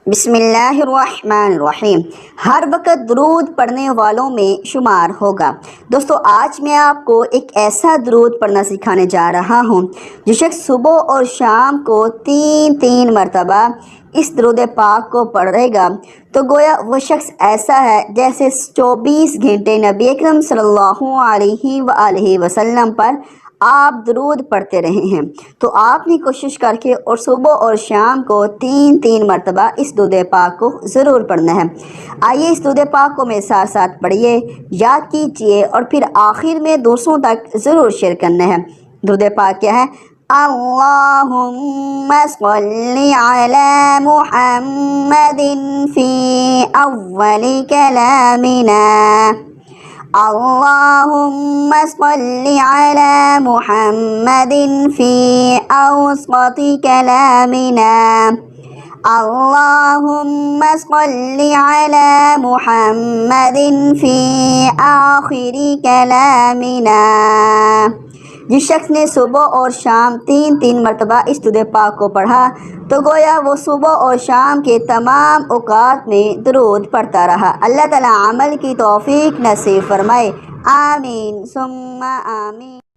بسم اللہ الرحمن الرحیم۔ ہر وقت درود پڑھنے والوں میں شمار ہوگا۔ دوستو آج میں آپ کو ایک ایسا درود پڑھنا سکھانے جا رہا ہوں جو شخص صبح اور شام کو تین مرتبہ اس درود پاک کو پڑھے گا تو گویا وہ شخص ایسا ہے جیسے 24 گھنٹے نبی اکرم صلی اللہ علیہ وآلہ وسلم پر آپ درود پڑھتے رہے ہیں۔ تو آپ نے کوشش کر کے اور صبح اور شام کو تین مرتبہ اس درود پاک کو ضرور پڑھنا ہے۔ آئیے اس درود پاک کو میرے ساتھ ساتھ پڑھیے، یاد کیجئے اور پھر آخر میں دوسروں تک ضرور شیئر کرنا ہے۔ درود پاک کیا ہے؟ اللہم صلی علی محمد فی اول کلامنا، اللہم صلی علی محمد فی اوسط کلامنا، اللہم صلی علی محمد فی آخر کلامنا۔ جس شخص نے صبح اور شام تین مرتبہ اس درود پاک کو پڑھا تو گویا وہ صبح اور شام کے تمام اوقات میں درود پڑھتا رہا۔ اللہ تعالیٰ عمل کی توفیق نصیب فرمائے، آمین ثم آمین۔